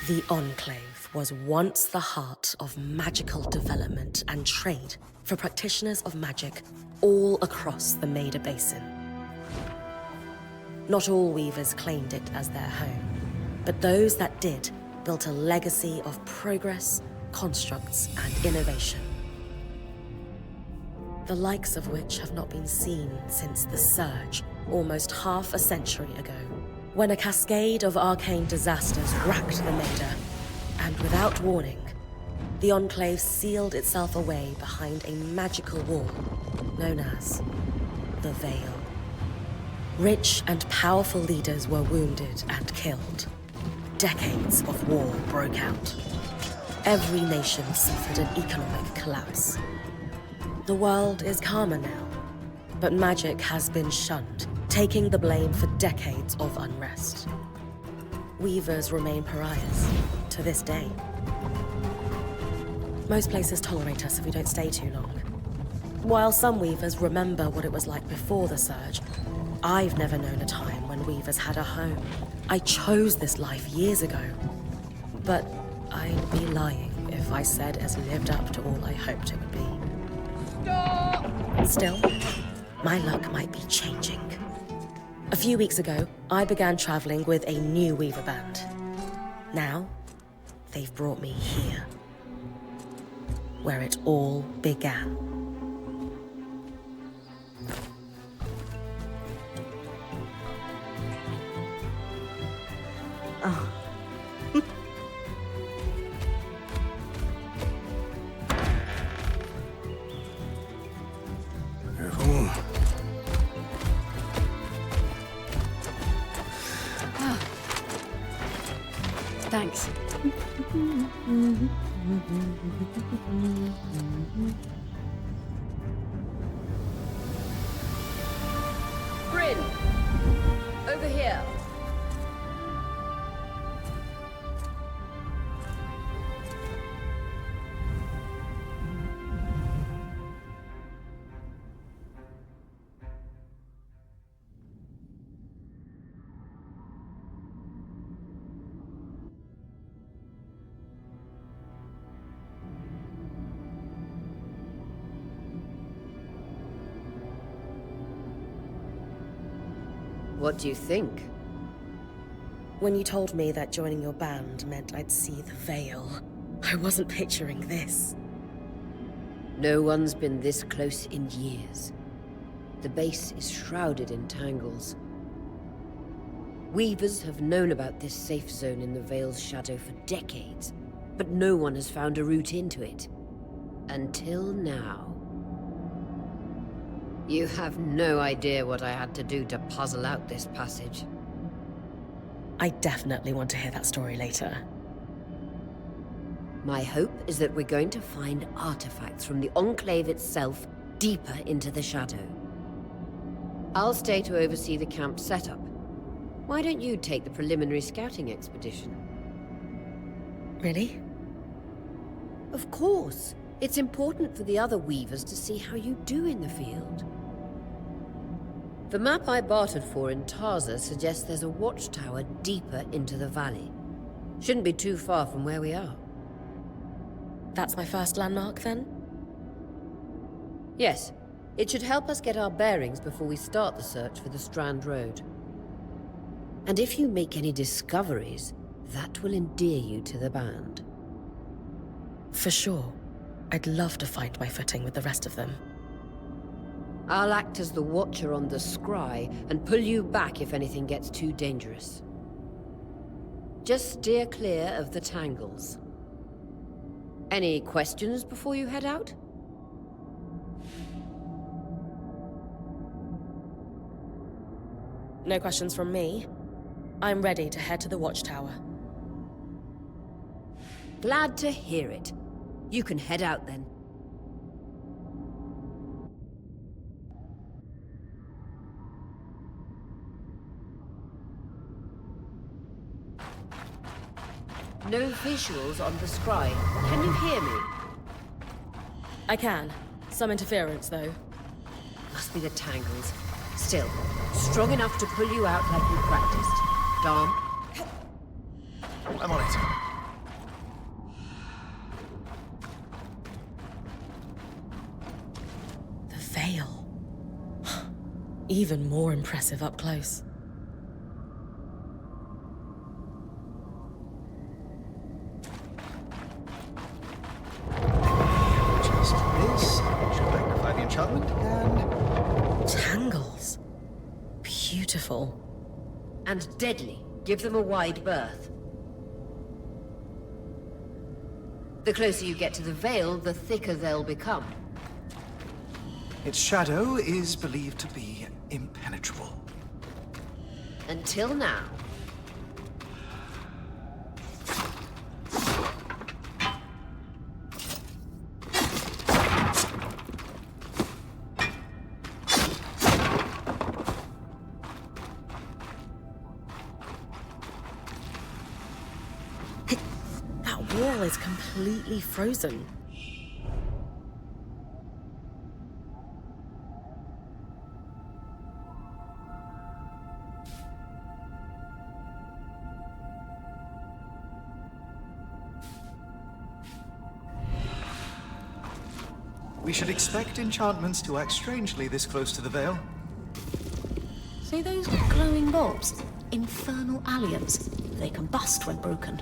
The Enclave was once the heart of magical development and trade for practitioners of magic all across the Maida Basin. Not all weavers claimed it as their home, but those that did built a legacy of progress, constructs, and innovation. The likes of which have not been seen since the Surge, almost half a century ago, when a cascade of arcane disasters racked the Maida, and without warning, the Enclave sealed itself away behind a magical wall known as the Veil. Rich and powerful leaders were wounded and killed. Decades of war broke out. Every nation suffered an economic collapse. The world is calmer now, but magic has been shunned, taking the blame for decades of unrest. Weavers remain pariahs to this day. Most places tolerate us if we don't stay too long. While some weavers remember what it was like before the Surge, I've never known a time when weavers had a home. I chose this life years ago, but I'd be lying if I said it's lived up to all I hoped it would be. Stop! Still, my luck might be changing. A few weeks ago, I began traveling with a new weaver band. Now, they've brought me here, where it all began. Oh. Thanks. Bryn! Over here. What do you think? When you told me that joining your band meant I'd see the Veil, I wasn't picturing this. No one's been this close in years. The base is shrouded in tangles. Weavers have known about this safe zone in the Veil's shadow for decades, but no one has found a route into it. Until now. You have no idea what I had to do to puzzle out this passage. I definitely want to hear that story later. My hope is that we're going to find artifacts from the Enclave itself deeper into the shadow. I'll stay to oversee the camp setup. Why don't you take the preliminary scouting expedition? Really? Of course. It's important for the other weavers to see how you do in the field. The map I bartered for in Tarza suggests there's a watchtower deeper into the valley. Shouldn't be too far from where we are. That's my first landmark, then? Yes. It should help us get our bearings before we start the search for the Strand Road. And if you make any discoveries, that will endear you to the band. For sure. I'd love to find my footing with the rest of them. I'll act as the watcher on the scry and pull you back if anything gets too dangerous. Just steer clear of the tangles. Any questions before you head out? No questions from me. I'm ready to head to the watchtower. Glad to hear it. You can head out then. No visuals on the scry. Can you hear me? I can. Some interference, though. Must be the tangles. Still, strong enough to pull you out like you practiced. Dom? I'm on it. veil. Even more impressive up close. Just this should magnify the enchantment, and Tangles. Beautiful. And deadly. Give them a wide berth. The closer you get to the veil, the thicker they'll become. its shadow is believed to be impenetrable. Until now. That wall is completely frozen. We should expect enchantments to act strangely this close to the veil. See those glowing bulbs? Infernal alliums. They combust when broken.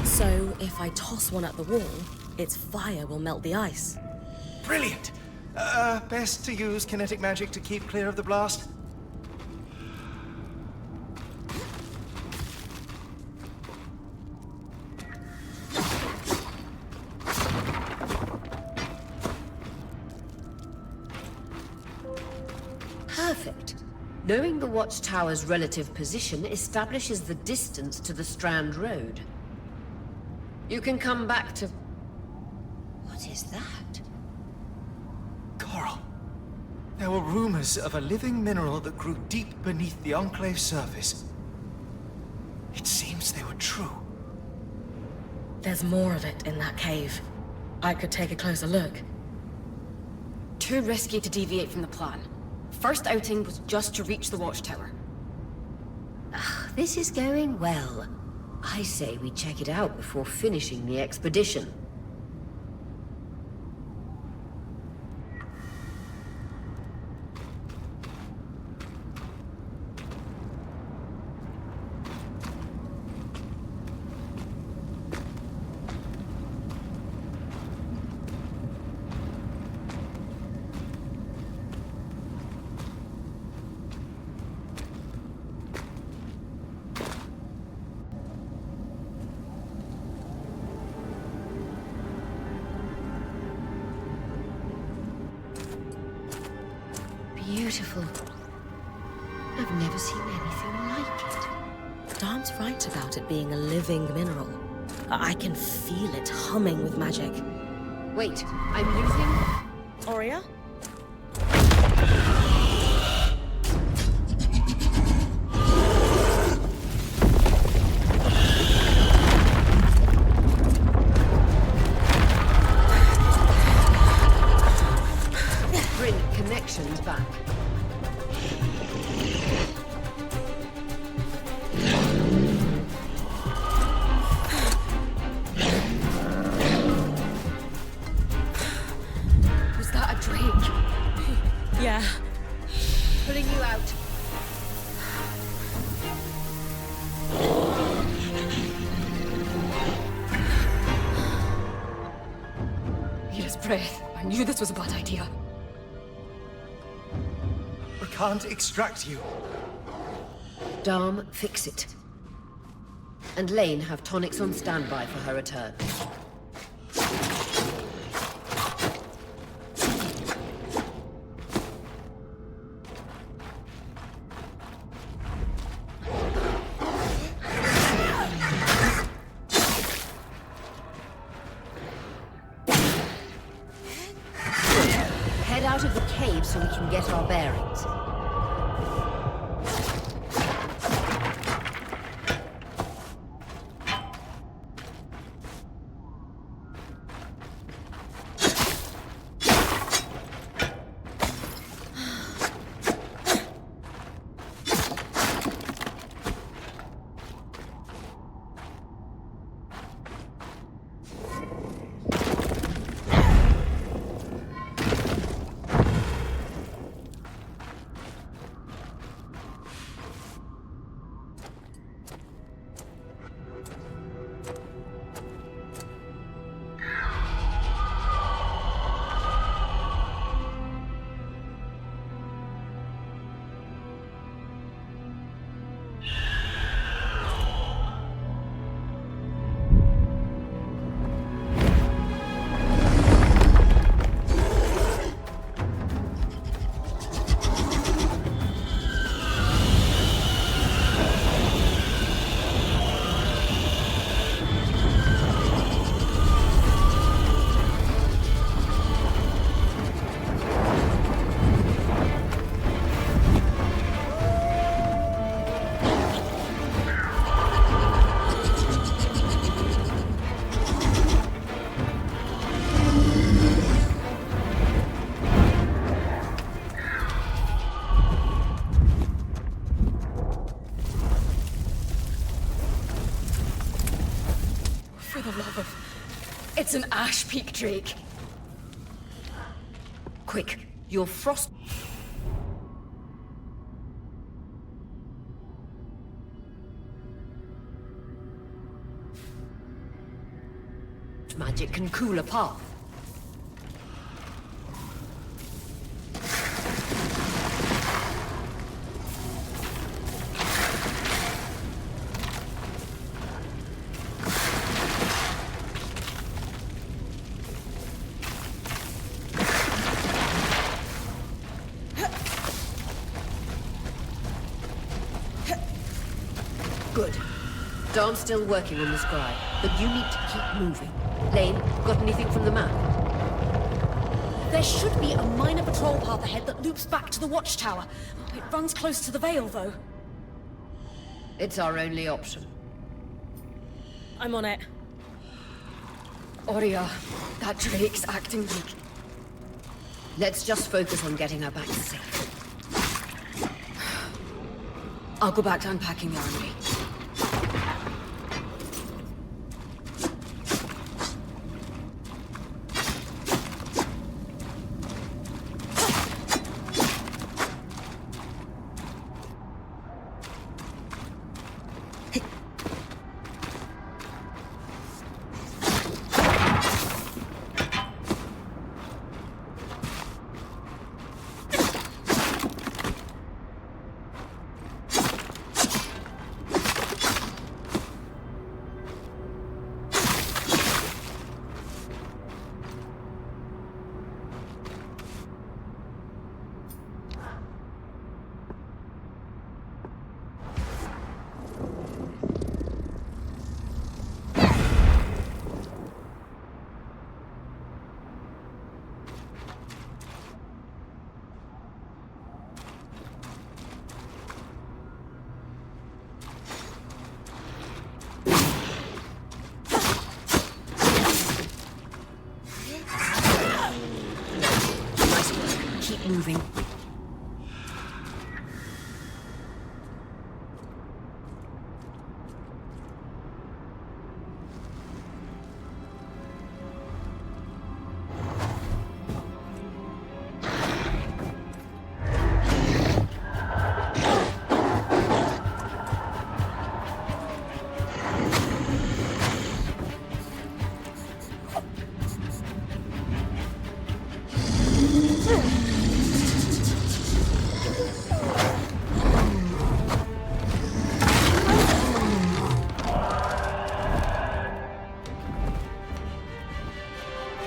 So, if I toss one at the wall, its fire will melt the ice. Brilliant! Best to use kinetic magic to keep clear of the blast. Perfect. Knowing the watchtower's relative position establishes the distance to the Strand Road. You can come back to... What is that? Coral. There were rumors of a living mineral that grew deep beneath the Enclave surface. It seems they were true. There's more of it in that cave. I could take a closer look. Too risky to deviate from the plan. First outing was just to reach the watchtower. This is going well. I say we check it out before finishing the expedition. Beautiful. I've never seen anything like it. Darm's right about it being a living mineral. I can feel it humming with magic. Wait, I'm using... Aurea? Bring connections back. Was that a drake? Yeah. Pulling you out. His breath. I knew this was a bad idea. We can't extract you. Darm, fix it. And Lane have tonics on standby for her return. Head out of the cave so we can get our bearings. It's an Ash Peak Drake. Quick, your frost magic can cool a path. Good. Darn's still working on the scribe, but you need to keep moving. Lane, got anything from the map? There should be a minor patrol path ahead that loops back to the watchtower. It runs close to the Vale, though. It's our only option. I'm on it. Aurea, that Drake's acting weak. Let's just focus on getting her back to safety. I'll go back to unpacking the armory. Moving.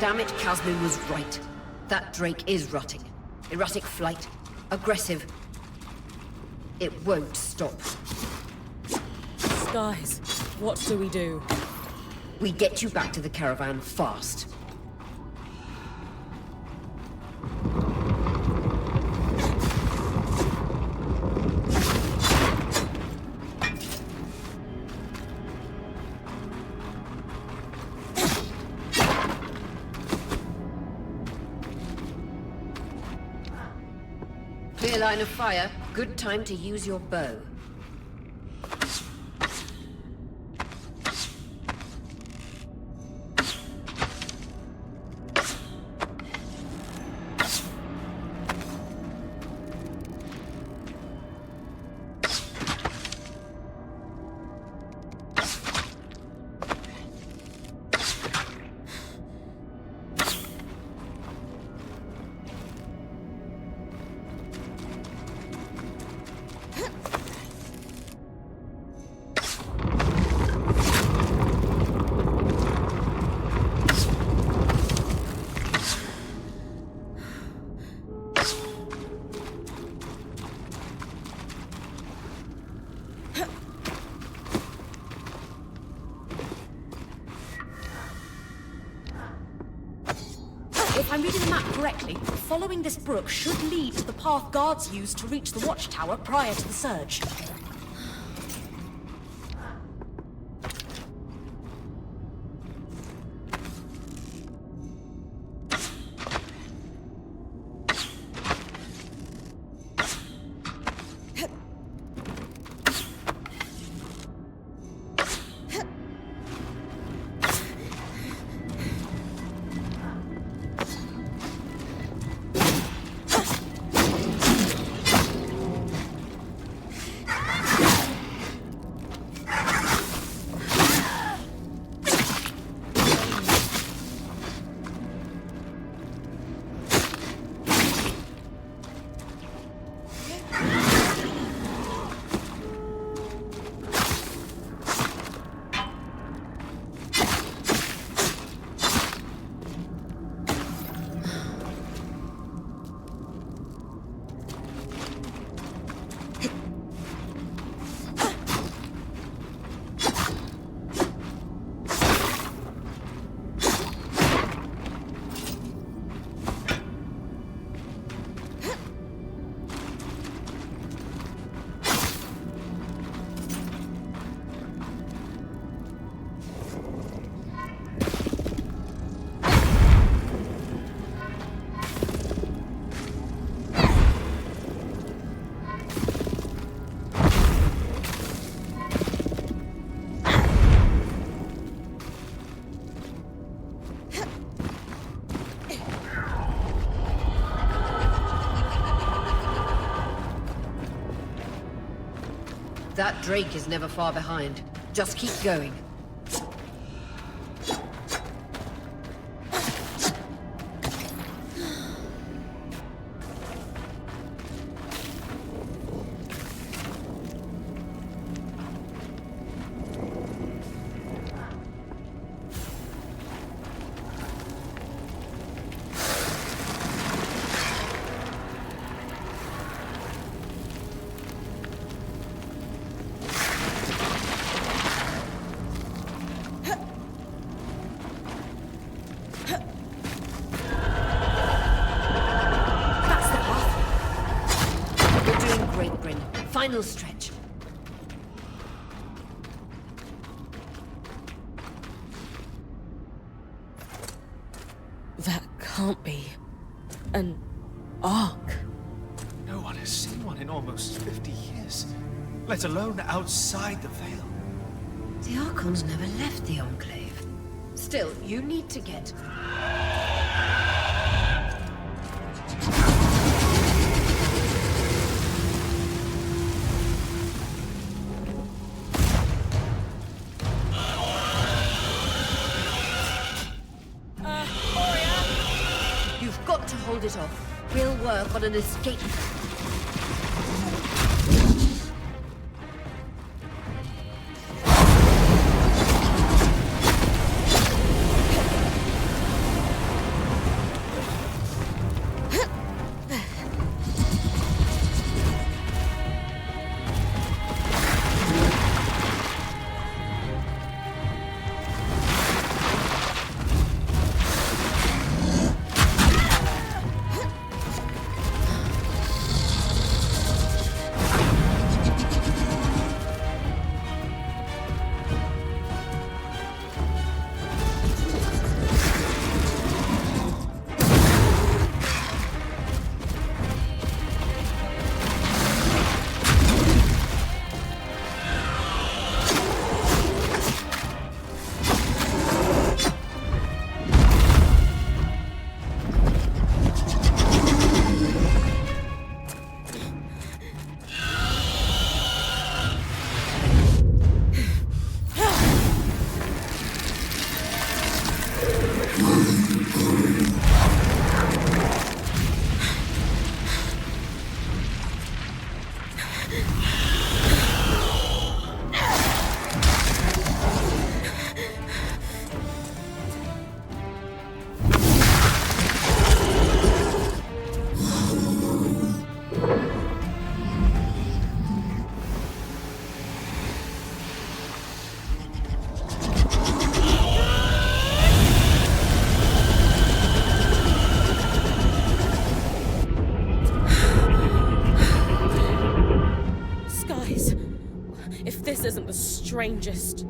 Damn it, Casmin was right. That Drake is rotting. Erratic flight. Aggressive. It won't stop. Skies, what do we do? We get you back to the caravan fast. Clear line of fire. Good time to use your bow. If I'm reading the map correctly, following this brook should lead to the path guards used to reach the watchtower prior to the surge. That Drake is never far behind. Just keep going. Final stretch. That can't be an ark. No one has seen one in almost 50 years, let alone outside the Veil. The Archons never left the Enclave. Still, you need to get... You've got to hold it off. We'll work on an escape. This isn't the strangest.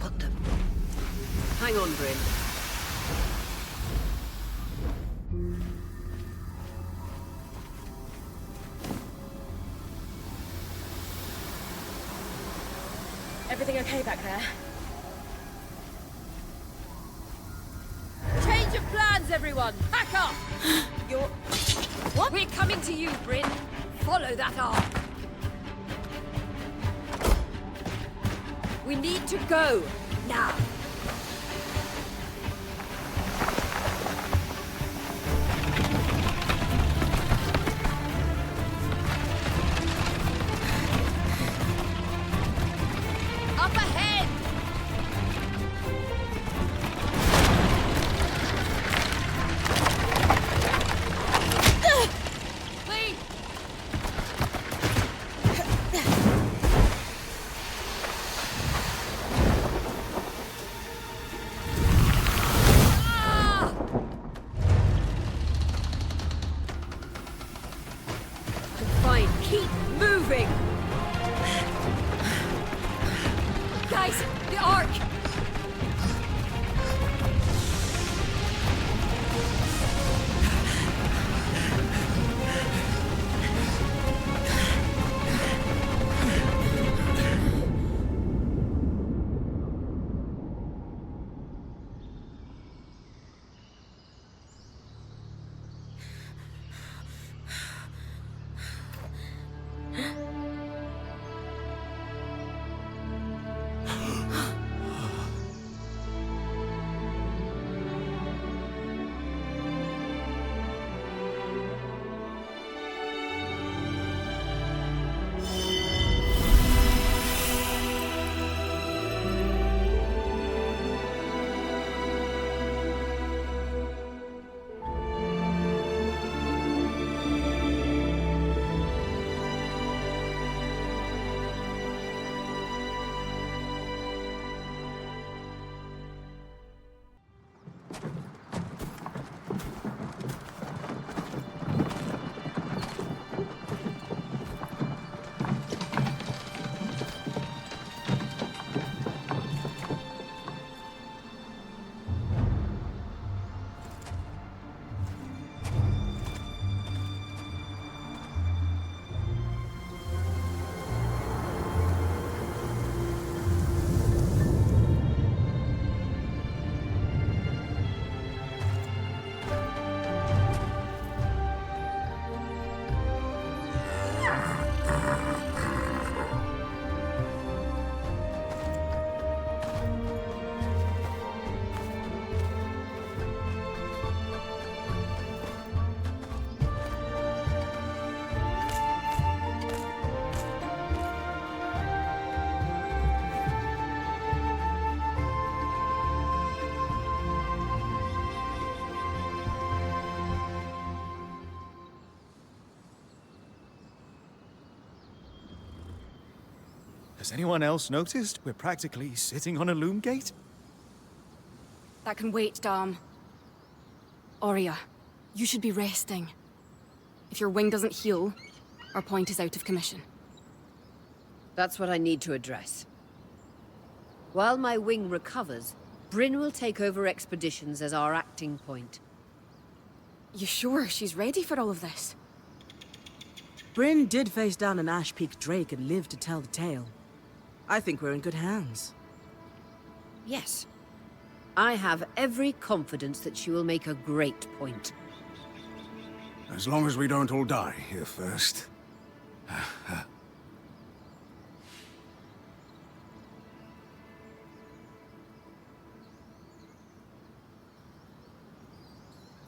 Got them. Hang on, Bryn. Everything okay back there? Change of plans, everyone! Pack up! You're... What? We're coming to you, Bryn. Follow that arc. We need to go. Now. Up ahead! Please! Ah! Fine, keep moving! Guys, the arc! Has anyone else noticed we're practically sitting on a loom gate? That can wait, Dom. Aurea, you should be resting. If your wing doesn't heal, our point is out of commission. That's what I need to address. While my wing recovers, Bryn will take over expeditions as our acting point. You sure she's ready for all of this? Bryn did face down an Ash Peak Drake and lived to tell the tale. I think we're in good hands. Yes. I have every confidence that she will make a great point. As long as we don't all die here first.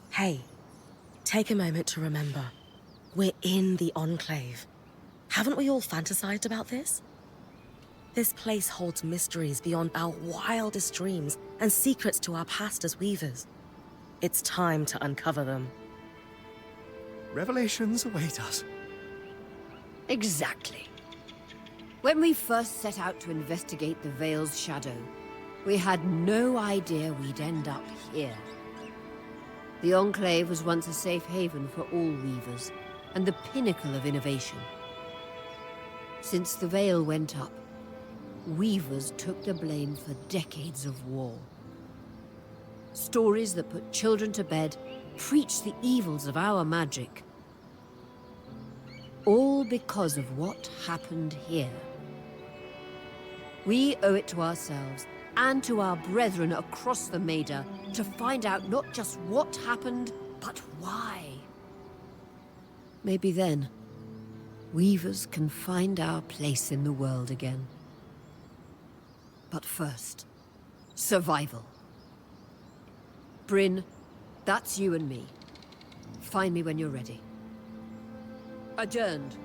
Hey, take a moment to remember. We're in the Enclave. Haven't we all fantasized about this? This place holds mysteries beyond our wildest dreams and secrets to our past as weavers. It's time to uncover them. Revelations await us. Exactly. When we first set out to investigate the Veil's shadow, we had no idea we'd end up here. The Enclave was once a safe haven for all weavers, and the pinnacle of innovation. Since the Veil went up, weavers took the blame for decades of war. Stories that put children to bed preached the evils of our magic. All because of what happened here. We owe it to ourselves and to our brethren across the Maida to find out not just what happened, but why. Maybe then, weavers can find our place in the world again. But first, survival. Bryn, that's you and me. Find me when you're ready. Adjourned.